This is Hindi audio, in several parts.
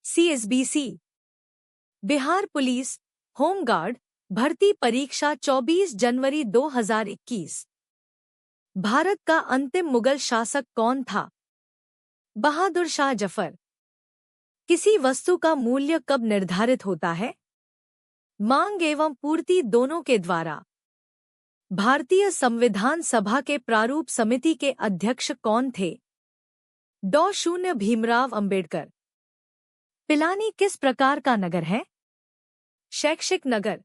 CSBC बिहार पुलिस होमगार्ड भर्ती परीक्षा 24 जनवरी 2021। भारत का अंतिम मुगल शासक कौन था? बहादुर शाह जफर। किसी वस्तु का मूल्य कब निर्धारित होता है? मांग एवं पूर्ति दोनों के द्वारा। भारतीय संविधान सभा के प्रारूप समिति के अध्यक्ष कौन थे? डॉ. भीमराव अंबेडकर। पिलानी किस प्रकार का नगर है? शैक्षिक नगर।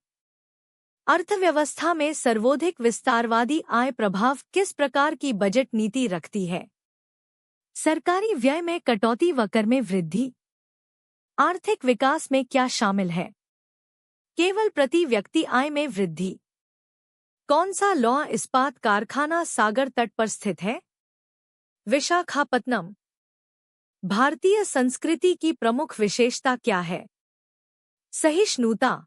अर्थव्यवस्था में सर्वाधिक विस्तारवादी आय प्रभाव किस प्रकार की बजट नीति रखती है? सरकारी व्यय में कटौती व कर में वृद्धि। आर्थिक विकास में क्या शामिल है? केवल प्रति व्यक्ति आय में वृद्धि। कौन सा लौह इस्पात कारखाना सागर तट पर स्थित है? विशाखापत्तनम। भारतीय संस्कृति की प्रमुख विशेषता क्या है? सहिष्णुता।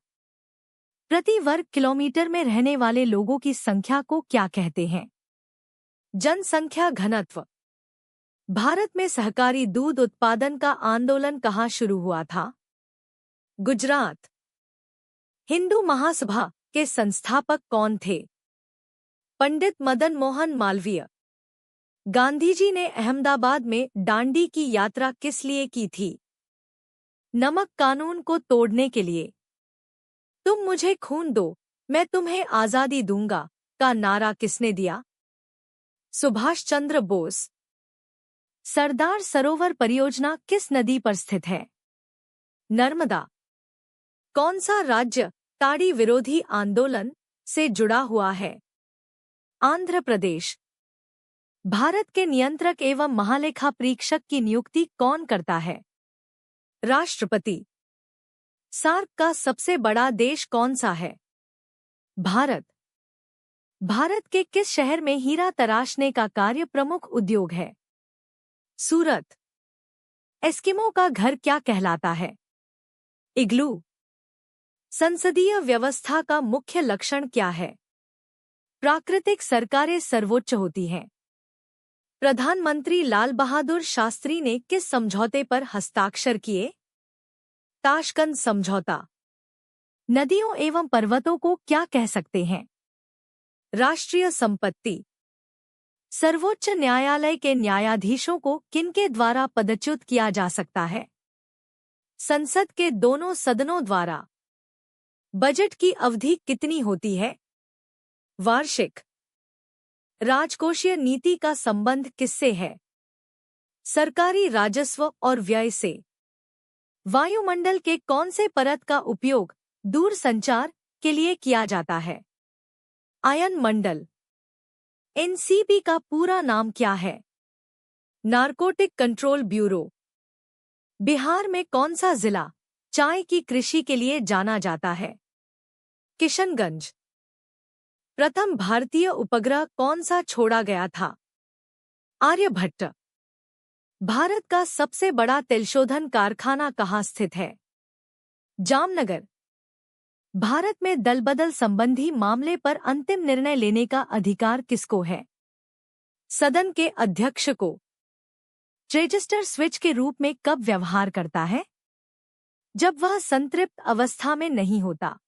प्रति वर्ग किलोमीटर में रहने वाले लोगों की संख्या को क्या कहते हैं? जनसंख्या घनत्व। भारत में सहकारी दूध उत्पादन का आंदोलन कहाँ शुरू हुआ था? गुजरात। हिंदू महासभा के संस्थापक कौन थे? पंडित मदन मोहन मालवीय। गांधीजी ने अहमदाबाद में दांडी की यात्रा किस लिए की थी? नमक कानून को तोड़ने के लिए। तुम मुझे खून दो, मैं तुम्हें आजादी दूंगा का नारा किसने दिया? सुभाष चंद्र बोस। सरदार सरोवर परियोजना किस नदी पर स्थित है? नर्मदा। कौन सा राज्य ताड़ी विरोधी आंदोलन से जुड़ा हुआ है? आंध्र प्रदेश। भारत के नियंत्रक एवं महालेखा परीक्षक की नियुक्ति कौन करता है? राष्ट्रपति। सार्क का सबसे बड़ा देश कौन सा है? भारत। भारत के किस शहर में हीरा तराशने का कार्य प्रमुख उद्योग है? सूरत। एस्किमो का घर क्या कहलाता है? इग्लू। संसदीय व्यवस्था का मुख्य लक्षण क्या है? प्राकृतिक सरकारें सर्वोच्च होती हैं। प्रधानमंत्री लाल बहादुर शास्त्री ने किस समझौते पर हस्ताक्षर किए? ताशकंद समझौता। नदियों एवं पर्वतों को क्या कह सकते हैं? राष्ट्रीय संपत्ति। सर्वोच्च न्यायालय के न्यायाधीशों को किनके द्वारा पदच्युत किया जा सकता है? संसद के दोनों सदनों द्वारा। बजट की अवधि कितनी होती है? वार्षिक। राजकोषीय नीति का संबंध किससे है? सरकारी राजस्व और व्यय से। वायुमंडल के कौन से परत का उपयोग दूरसंचार के लिए किया जाता है? आयन मंडल। एनसीबी का पूरा नाम क्या है? Narcotic control bureau. बिहार में कौन सा जिला चाय की कृषि के लिए जाना जाता है? किशनगंज। प्रथम भारतीय उपग्रह कौन सा छोड़ा गया था? आर्यभट्ट। भारत का सबसे बड़ा तेलशोधन कारखाना कहाँ स्थित है? जामनगर। भारत में दलबदल संबंधी मामले पर अंतिम निर्णय लेने का अधिकार किसको है? सदन के अध्यक्ष को। रजिस्टर स्विच के रूप में कब व्यवहार करता है? जब वह संतृप्त अवस्था में नहीं होता।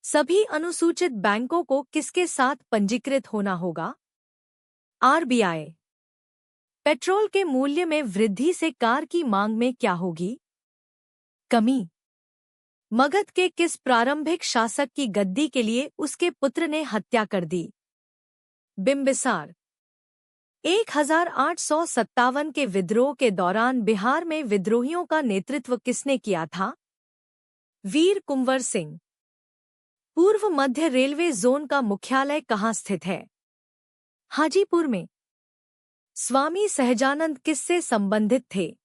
सभी अनुसूचित बैंकों को किसके साथ पंजीकृत होना होगा? आरबीआई। पेट्रोल के मूल्य में वृद्धि से कार की मांग में क्या होगी? कमी। मगध के किस प्रारंभिक शासक की गद्दी के लिए उसके पुत्र ने हत्या कर दी? बिम्बिसार। 1857 के विद्रोह के दौरान बिहार में विद्रोहियों का नेतृत्व किसने किया था? वीर कुंवर सिंह। पूर्व मध्य रेलवे जोन का मुख्यालय कहाँ स्थित है? हाजीपुर में। स्वामी सहजानंद किससे संबंधित थे?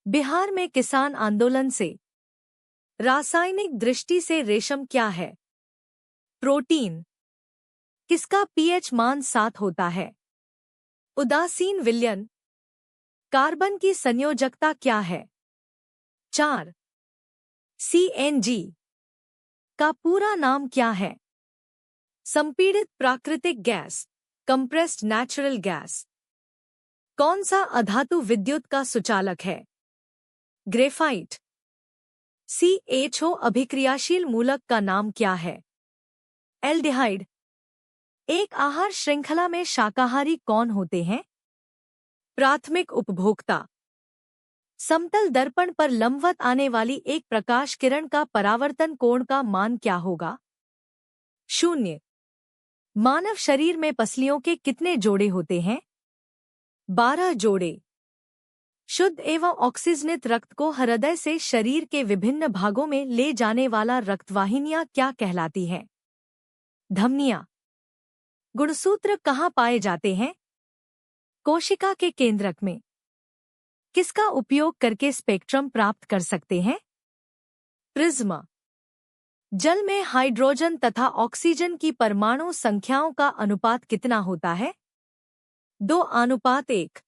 बिहार में किसान आंदोलन से। रासायनिक दृष्टि से रेशम क्या है? प्रोटीन। किसका पीएच मान 7 होता है? उदासीन विलयन। कार्बन की संयोजकता क्या है? 4। सीएनजी का पूरा नाम क्या है? संपीड़ित प्राकृतिक गैस, कंप्रेस्ड नेचुरल गैस। कौन सा अधातु विद्युत का सुचालक है? ग्रेफाइट। CHO अभिक्रियाशील मूलक का नाम क्या है? एल्डिहाइड। एक आहार श्रृंखला में शाकाहारी कौन होते हैं? प्राथमिक उपभोक्ता। समतल दर्पण पर लंबवत आने वाली एक प्रकाश किरण का परावर्तन कोण का मान क्या होगा? 0। मानव शरीर में पसलियों के कितने जोड़े होते हैं? 12 जोड़े। शुद्ध एवं ऑक्सीजनित रक्त को हृदय से शरीर के विभिन्न भागों में ले जाने वाला रक्तवाहिनियां क्या कहलाती हैं? धमनियां। गुणसूत्र कहाँ पाए जाते हैं? कोशिका के केंद्रक में। किसका उपयोग करके स्पेक्ट्रम प्राप्त कर सकते हैं? प्रिज्म। जल में हाइड्रोजन तथा ऑक्सीजन की परमाणु संख्याओं का अनुपात कितना होता है? 2:1।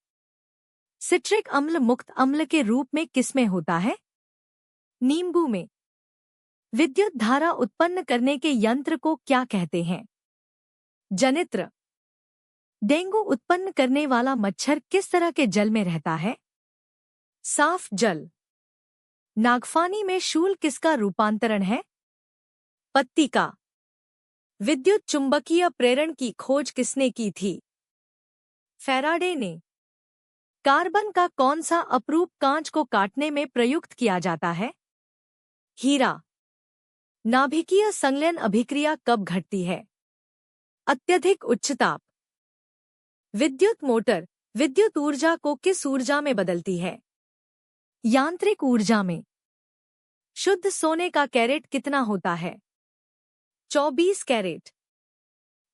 सिट्रिक अम्ल मुक्त अम्ल के रूप में किसमें होता है? नींबू में। विद्युत धारा उत्पन्न करने के यंत्र को क्या कहते हैं? जनित्र। डेंगू उत्पन्न करने वाला मच्छर किस तरह के जल में रहता है? साफ जल। नागफानी में शूल किसका रूपांतरण है? पत्तिका। विद्युत चुंबकीय प्रेरण की खोज किसने की थी? फैराडे ने। कार्बन का कौन सा अपरूप कांच को काटने में प्रयुक्त किया जाता है? हीरा। नाभिकीय संलयन अभिक्रिया कब घटती है? अत्यधिक उच्च ताप। विद्युत मोटर विद्युत ऊर्जा को किस ऊर्जा में बदलती है? यांत्रिक ऊर्जा में। शुद्ध सोने का कैरेट कितना होता है? 24 कैरेट।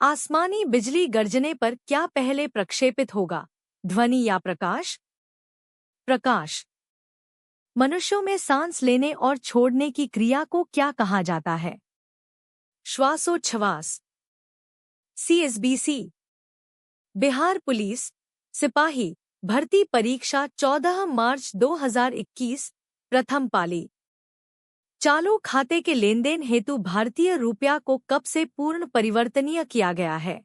आसमानी बिजली गर्जने पर क्या पहले प्रक्षेपित होगा, ध्वनि या प्रकाश? प्रकाश। मनुष्यों में सांस लेने और छोड़ने की क्रिया को क्या कहा जाता है? श्वासोच्छ्वास। CSBC। बिहार पुलिस सिपाही भर्ती परीक्षा 14 मार्च 2021 प्रथम पाली। चालू खाते के लेनदेन हेतु भारतीय रुपया को कब से पूर्ण परिवर्तनीय किया गया है?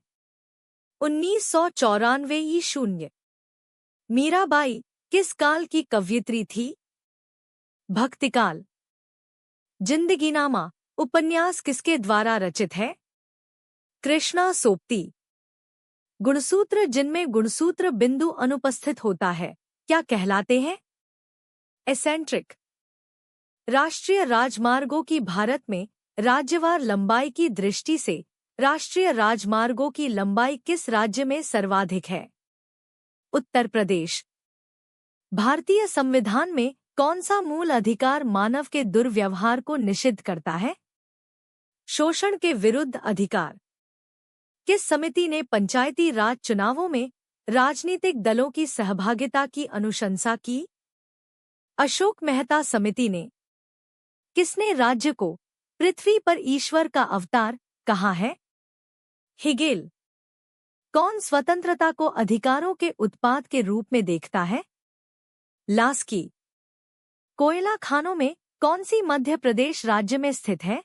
1994 ई. मीराबाई किस काल की कवयित्री थी? भक्तिकाल। जिंदगीनामा उपन्यास किसके द्वारा रचित है? कृष्णा सोप्ती। गुणसूत्र जिनमें गुणसूत्र बिंदु अनुपस्थित होता है क्या कहलाते हैं? एसेंट्रिक। राष्ट्रीय राजमार्गों की भारत में राज्यवार लंबाई की दृष्टि से राष्ट्रीय राजमार्गों की लंबाई किस राज्य में सर्वाधिक है? उत्तर प्रदेश। भारतीय संविधान में कौन सा मूल अधिकार मानव के दुर्व्यवहार को निषिद्ध करता है? शोषण के विरुद्ध अधिकार। किस समिति ने पंचायती राज चुनावों में राजनीतिक दलों की सहभागिता की अनुशंसा की? अशोक मेहता समिति ने। किसने राज्य को पृथ्वी पर ईश्वर का अवतार कहा है? हेगेल। कौन स्वतंत्रता को अधिकारों के उत्पाद के रूप में देखता है? लास्की। कोयला खानों में कौन सी मध्य प्रदेश राज्य में स्थित है?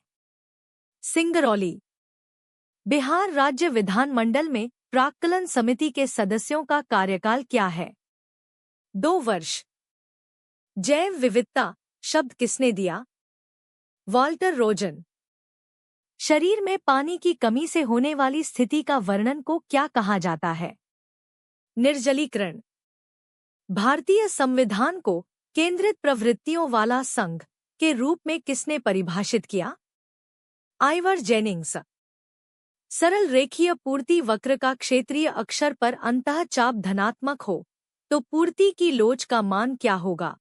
सिंगरौली। बिहार राज्य विधानमंडल में प्राक्कलन समिति के सदस्यों का कार्यकाल क्या है? 2 वर्ष। जैव विविधता शब्द किसने दिया? वॉल्टर रोजन। शरीर में पानी की कमी से होने वाली स्थिति का वर्णन को क्या कहा जाता है? निर्जलीकरण। भारतीय संविधान को केंद्रित प्रवृत्तियों वाला संघ के रूप में किसने परिभाषित किया? Ivor Jennings. सरल रेखीय पूर्ति वक्र का क्षेत्रीय अक्षर पर अंतःचाप धनात्मक हो तो पूर्ति की लोच का मान क्या होगा?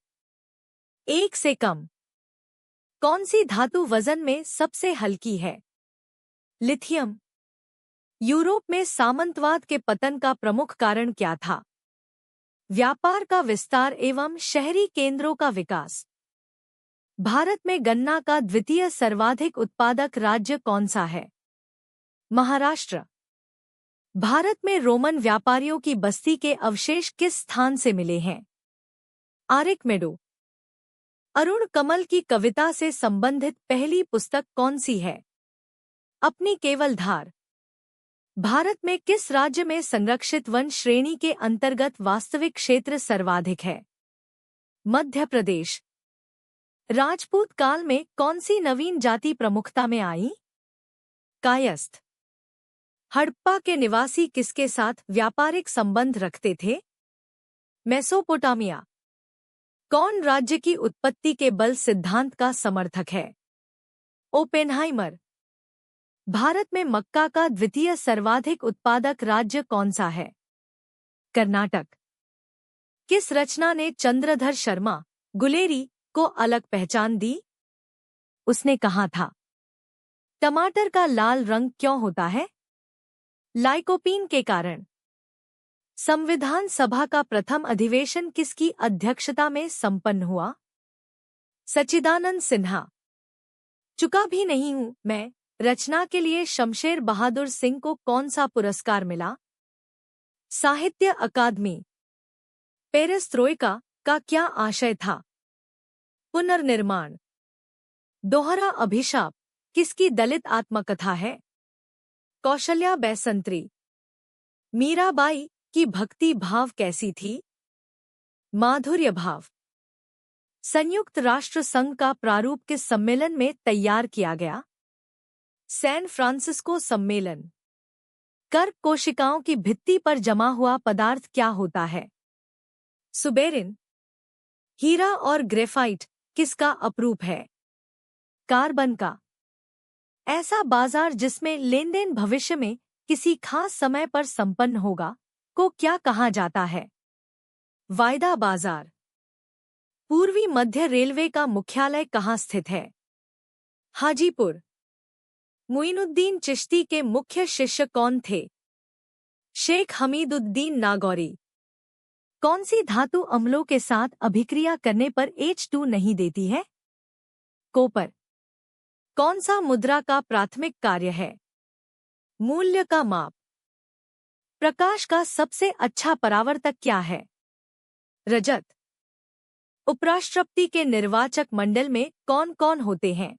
1 से कम। कौन सी धातु वजन में सबसे हल्की है? लिथियम। यूरोप में सामंतवाद के पतन का प्रमुख कारण क्या था? व्यापार का विस्तार एवं शहरी केंद्रों का विकास। भारत में गन्ना का द्वितीय सर्वाधिक उत्पादक राज्य कौन सा है? महाराष्ट्र। भारत में रोमन व्यापारियों की बस्ती के अवशेष किस स्थान से मिले हैं? आरिकमेडो। अरुण कमल की कविता से संबंधित पहली पुस्तक कौन सी है? अपनी केवल धार। भारत में किस राज्य में संरक्षित वन श्रेणी के अंतर्गत वास्तविक क्षेत्र सर्वाधिक है? मध्य प्रदेश। राजपूत काल में कौन सी नवीन जाति प्रमुखता में आई? कायस्थ। हड़प्पा के निवासी किसके साथ व्यापारिक संबंध रखते थे? मेसोपोटामिया। कौन राज्य की उत्पत्ति के बल सिद्धांत का समर्थक है? ओपेनहाइमर। भारत में मक्का का द्वितीय सर्वाधिक उत्पादक राज्य कौन सा है? कर्नाटक। किस रचना ने चंद्रधर शर्मा गुलेरी को अलग पहचान दी? उसने कहा था, टमाटर का लाल रंग क्यों होता है? लाइकोपीन के कारण। संविधान सभा का प्रथम अधिवेशन किसकी अध्यक्षता में संपन्न हुआ? सच्चिदानंद सिन्हा। चुका भी नहीं हूं मैं रचना के लिए शमशेर बहादुर सिंह को कौन सा पुरस्कार मिला? साहित्य अकादमी। पेरेस्ट्रोइका का क्या आशय था? पुनर्निर्माण। दोहरा अभिशाप किसकी दलित आत्मकथा है? कौशल्या बैसंत्री। मीराबाई की भक्ति भाव कैसी थी? माधुर्य भाव। संयुक्त राष्ट्र संघ का प्रारूप किस सम्मेलन में तैयार किया गया? सैन फ्रांसिस्को सम्मेलन। कर्क कोशिकाओं की भित्ति पर जमा हुआ पदार्थ क्या होता है? सुबेरिन। हीरा और ग्रेफाइट किसका अपरूप है? कार्बन का। ऐसा बाजार जिसमें लेनदेन भविष्य में किसी खास समय पर संपन्न होगा को क्या कहा जाता है? वायदा बाजार। पूर्वी मध्य रेलवे का मुख्यालय कहाँ स्थित है? हाजीपुर। मुइनुद्दीन चिश्ती के मुख्य शिष्य कौन थे? शेख हमीदुद्दीन नागौरी। कौन सी धातु अम्लों के साथ अभिक्रिया करने पर H2 नहीं देती है? कॉपर। कौन सा मुद्रा का प्राथमिक कार्य है? मूल्य का माप। प्रकाश का सबसे अच्छा परावर्तक क्या है? रजत। उपराष्ट्रपति के निर्वाचक मंडल में कौन कौन होते हैं?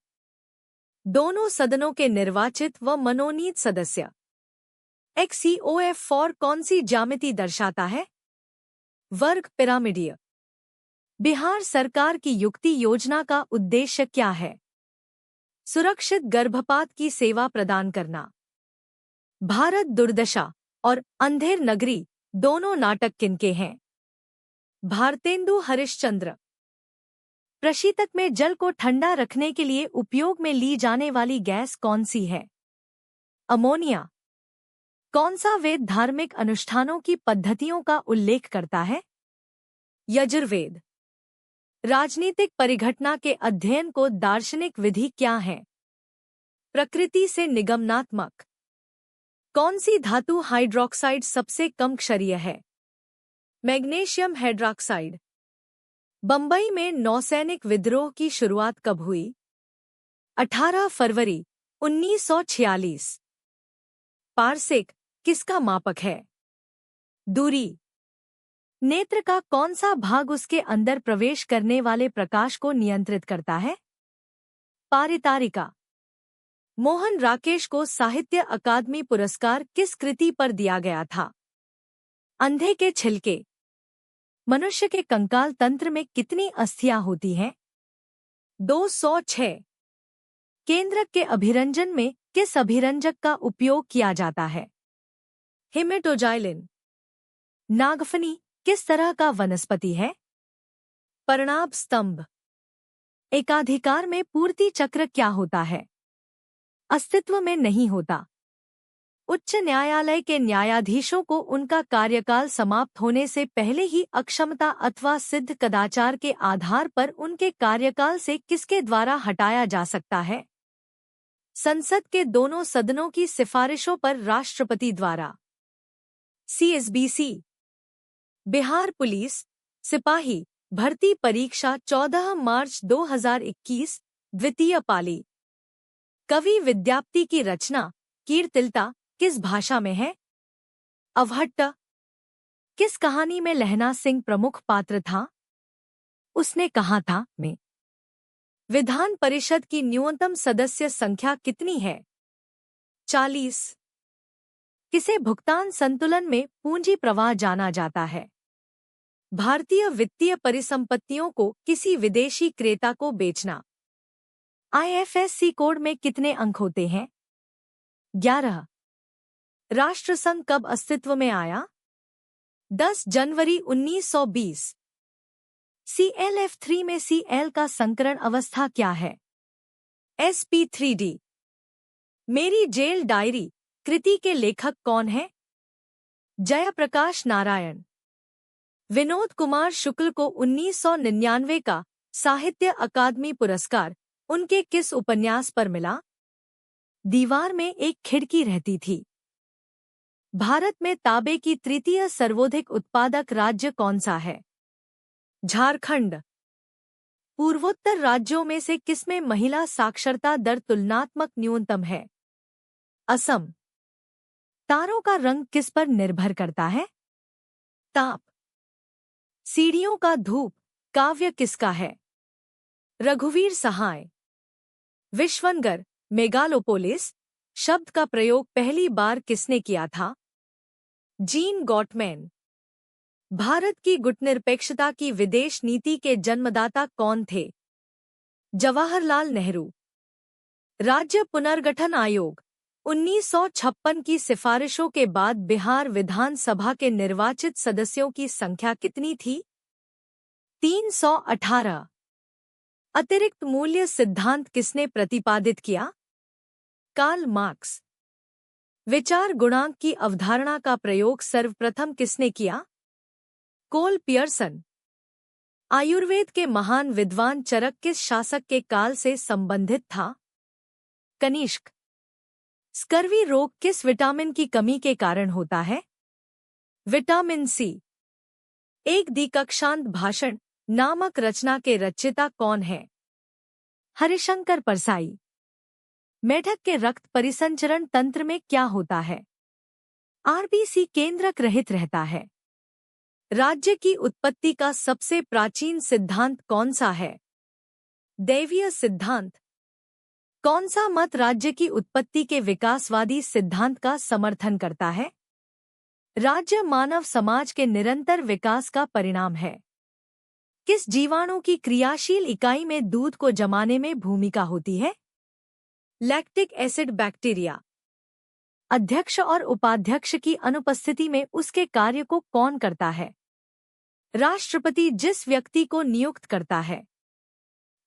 दोनों सदनों के निर्वाचित व मनोनीत सदस्य। XCOF4 कौन सी ज्यामिति दर्शाता है? वर्ग पिरामिडीय। बिहार सरकार की युक्ति योजना का उद्देश्य क्या है? सुरक्षित गर्भपात की सेवा प्रदान करना। भारत दुर्दशा और अंधेर नगरी दोनों नाटक किनके हैं? भारतेंदु हरिश्चंद्र। प्रशीतक में जल को ठंडा रखने के लिए उपयोग में ली जाने वाली गैस कौन सी है? अमोनिया। कौन सा वेद धार्मिक अनुष्ठानों की पद्धतियों का उल्लेख करता है? यजुर्वेद। राजनीतिक परिघटना के अध्ययन को दार्शनिक विधि क्या है? प्रकृति से निगमनात्मक। कौन सी धातु हाइड्रोक्साइड सबसे कम क्षारीय है? Magnesium hydroxide. बंबई में नौसैनिक विद्रोह की शुरुआत कब हुई? 18 फरवरी 1946। पारसेक किसका मापक है? दूरी। नेत्र का कौन सा भाग उसके अंदर प्रवेश करने वाले प्रकाश को नियंत्रित करता है? पारितारिका। मोहन राकेश को साहित्य अकादमी पुरस्कार किस कृति पर दिया गया था? अंधे के छिलके। मनुष्य के कंकाल तंत्र में कितनी अस्थियां होती हैं? 206। केंद्रक के अभिरंजन में किस अभिरंजक का उपयोग किया जाता है? हिमेटोजाइलिन। नागफनी किस तरह का वनस्पति है? पर्णाभ स्तंभ। एकाधिकार में पूर्ति चक्र क्या होता है? अस्तित्व में नहीं होता। उच्च न्यायालय के न्यायाधीशों को उनका कार्यकाल समाप्त होने से पहले ही अक्षमता अथवा सिद्ध कदाचार के आधार पर उनके कार्यकाल से किसके द्वारा हटाया जा सकता है? संसद के दोनों सदनों की सिफारिशों पर राष्ट्रपति द्वारा। CSBC। बिहार पुलिस सिपाही भर्ती परीक्षा 14 मार्च 2021 द्वितीय पाली। कवि विद्यापति की रचना कीर्तिलता किस भाषा में है? अवहट्ट। किस कहानी में लहना सिंह प्रमुख पात्र था? उसने कहा था मैं। विधान परिषद की न्यूनतम सदस्य संख्या कितनी है? 40। किसे भुगतान संतुलन में पूंजी प्रवाह जाना जाता है? भारतीय वित्तीय परिसंपत्तियों को किसी विदेशी क्रेता को बेचना। आईएफएससी कोड में कितने अंक होते हैं? 11। राष्ट्रसंघ कब अस्तित्व में आया? 10 जनवरी 1920। ClF3 में Cl का संकरण अवस्था क्या है? sp3d। मेरी जेल डायरी कृति के लेखक कौन हैं? जयप्रकाश नारायण। विनोद कुमार शुक्ल को 1999 का साहित्य अकादमी पुरस्कार उनके किस उपन्यास पर मिला? दीवार में एक खिड़की रहती थी। भारत में तांबे की तृतीय सर्वाधिक उत्पादक राज्य कौन सा है? झारखंड। पूर्वोत्तर राज्यों में से किसमें महिला साक्षरता दर तुलनात्मक न्यूनतम है? असम। तारों का रंग किस पर निर्भर करता है? ताप। सीढ़ियों का धूप काव्य किसका है? रघुवीर सहाय। विश्वनगर मेगालोपोलिस शब्द का प्रयोग पहली बार किसने किया था? Gene Gottmann. भारत की गुटनिरपेक्षता की विदेश नीति के जन्मदाता कौन थे? जवाहरलाल नेहरू। राज्य पुनर्गठन आयोग 1956 की सिफारिशों के बाद बिहार विधानसभा के निर्वाचित सदस्यों की संख्या कितनी थी? 318। अतिरिक्त मूल्य सिद्धांत किसने प्रतिपादित किया? Karl Marx. विचार गुणांक की अवधारणा का प्रयोग सर्वप्रथम किसने किया? कोल पियर्सन। आयुर्वेद के महान विद्वान चरक किस शासक के काल से संबंधित था? कनिष्क। स्कर्वी रोग किस विटामिन की कमी के कारण होता है? Vitamin C. एक द्विकक्षांत भाषण नामक रचना के रचयिता कौन है? हरिशंकर परसाई। मेढक के रक्त परिसंचरण तंत्र में क्या होता है? आरबीसी केंद्रक रहित रहता है। राज्य की उत्पत्ति का सबसे प्राचीन सिद्धांत कौन सा है? दैवीय सिद्धांत। कौन सा मत राज्य की उत्पत्ति के विकासवादी सिद्धांत का समर्थन करता है? राज्य मानव समाज के निरंतर विकास का परिणाम है। किस जीवाणु की क्रियाशील इकाई में दूध को जमाने में भूमिका होती है? Lactic acid bacteria. अध्यक्ष और उपाध्यक्ष की अनुपस्थिति में उसके कार्य को कौन करता है? राष्ट्रपति जिस व्यक्ति को नियुक्त करता है।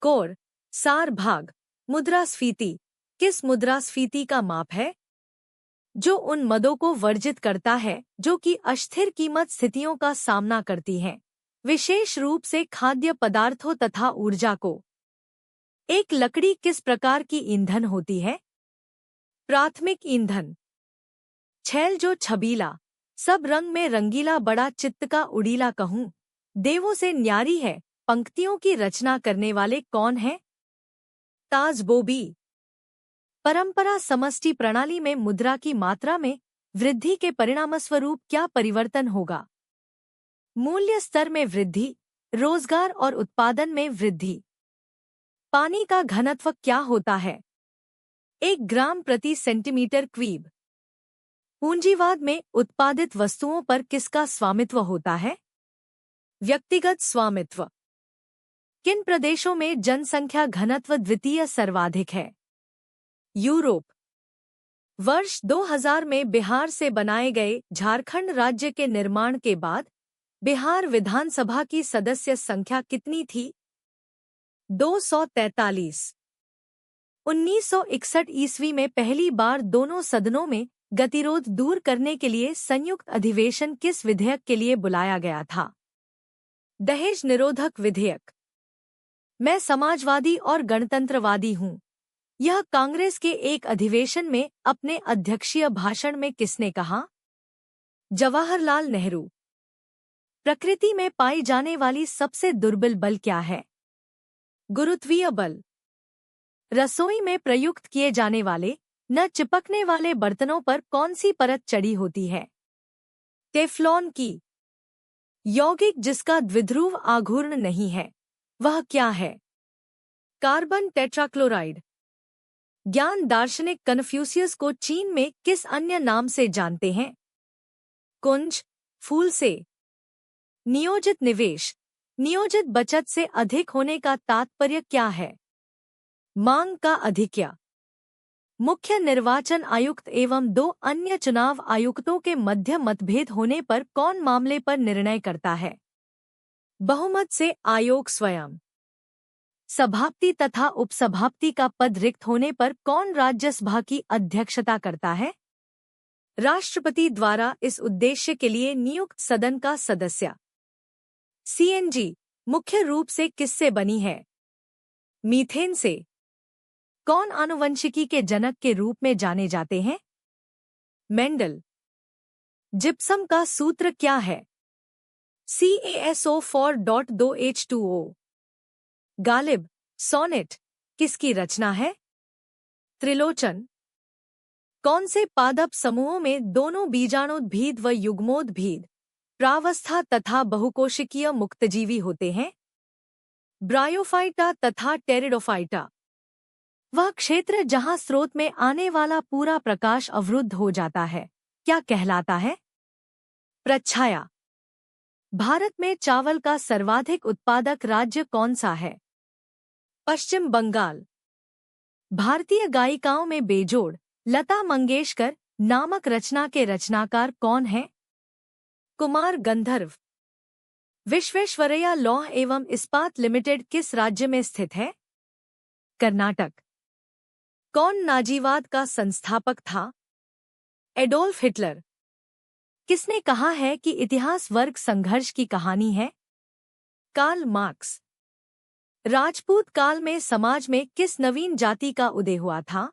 कोर सार भाग। मुद्रास्फीति किस मुद्रास्फीति का माप है? जो उन मदों को वर्जित करता है जो कि अस्थिर कीमत स्थितियों का सामना करती हैं, विशेष रूप से खाद्य पदार्थों तथा ऊर्जा को। एक लकड़ी किस प्रकार की ईंधन होती है? प्राथमिक ईंधन। छैल जो छबीला सब रंग में रंगीला बड़ा चित्त का उड़ीला कहूँ देवों से न्यारी है पंक्तियों की रचना करने वाले कौन हैं? ताजबोबी। परंपरा समष्टि प्रणाली में मुद्रा की मात्रा में वृद्धि के परिणामस्वरूप क्या परिवर्तन होगा? मूल्य स्तर में वृद्धि, रोजगार और उत्पादन में वृद्धि। पानी का घनत्व क्या होता है? 1 ग्राम प्रति सेंटीमीटर क्यूब। पूंजीवाद में उत्पादित वस्तुओं पर किसका स्वामित्व होता है? व्यक्तिगत स्वामित्व। किन प्रदेशों में जनसंख्या घनत्व द्वितीय सर्वाधिक है? यूरोप। वर्ष 2000 में बिहार से बनाए गए झारखंड राज्य के निर्माण के बाद बिहार विधानसभा की सदस्य संख्या कितनी थी? 243। 1961 ईस्वी में पहली बार दोनों सदनों में गतिरोध दूर करने के लिए संयुक्त अधिवेशन किस विधेयक के लिए बुलाया गया था? दहेज निरोधक विधेयक। मैं समाजवादी और गणतंत्रवादी हूँ, यह कांग्रेस के एक अधिवेशन में अपने अध्यक्षीय भाषण में किसने कहा? जवाहरलाल नेहरू। प्रकृति में पाई जाने वाली सबसे दुर्बल बल क्या है? गुरुत्वीय बल। रसोई में प्रयुक्त किए जाने वाले न चिपकने वाले बर्तनों पर कौन सी परत चढ़ी होती है? टेफ्लॉन की। यौगिक जिसका द्विध्रुव आघूर्ण नहीं है वह क्या है? Carbon tetrachloride. ज्ञान दार्शनिक कन्फ्यूशियस को चीन में किस अन्य नाम से जानते हैं? कुंज, फूल से। नियोजित निवेश, नियोजित बचत से अधिक होने का तात्पर्य क्या है? मांग का अधिक्य। मुख्य निर्वाचन आयुक्त एवं 2 अन्य चुनाव आयुक्तों के मध्य मतभेद होने पर कौन मामले पर निर्णय करता है? बहुमत से आयोग स्वयं। सभापति तथा उपसभापति का पद रिक्त होने पर कौन राज्यसभा की अध्यक्षता करता है? राष्ट्रपति द्वारा इस उद्देश्य के लिए नियुक्त सदन का सदस्य। सीएनजी मुख्य रूप से किससे बनी है? मीथेन से। कौन आनुवंशिकी के जनक के रूप में जाने जाते हैं? मेंडल। जिप्सम का सूत्र क्या है? CaSO4.2H2O। गालिब, सोनेट किसकी रचना है? त्रिलोचन। कौन से पादप समूहों में दोनों बीजाणुद्भिद व युग्मोद्भिद, प्रावस्था तथा बहुकोशिकीय मुक्तजीवी होते हैं? ब्रायोफाइटा तथा टेरिडोफाइटा। वह क्षेत्र जहां स्रोत में आने वाला पूरा प्रकाश अवरुद्ध हो जाता है, क्या कहलाता है? प्रच्छाया। भारत में चावल का सर्वाधिक उत्पादक राज्य कौन सा है? पश्चिम बंगाल। भारतीय गायिकाओं में बेजोड़ लता मंगेशकर नामक रचना के रचनाकार कौन हैं? कुमार गंधर्व। विश्वेश्वरैया लौह एवं इस्पात लिमिटेड किस राज्य में स्थित है? कर्नाटक। कौन नाजीवाद का संस्थापक था? Adolf Hitler. किसने कहा है कि इतिहास वर्ग संघर्ष की कहानी है? Karl Marx. राजपूत काल में समाज में किस नवीन जाति का उदय हुआ था?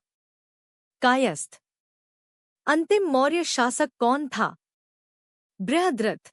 कायस्थ। अंतिम मौर्य शासक कौन था? बृहद्रथ।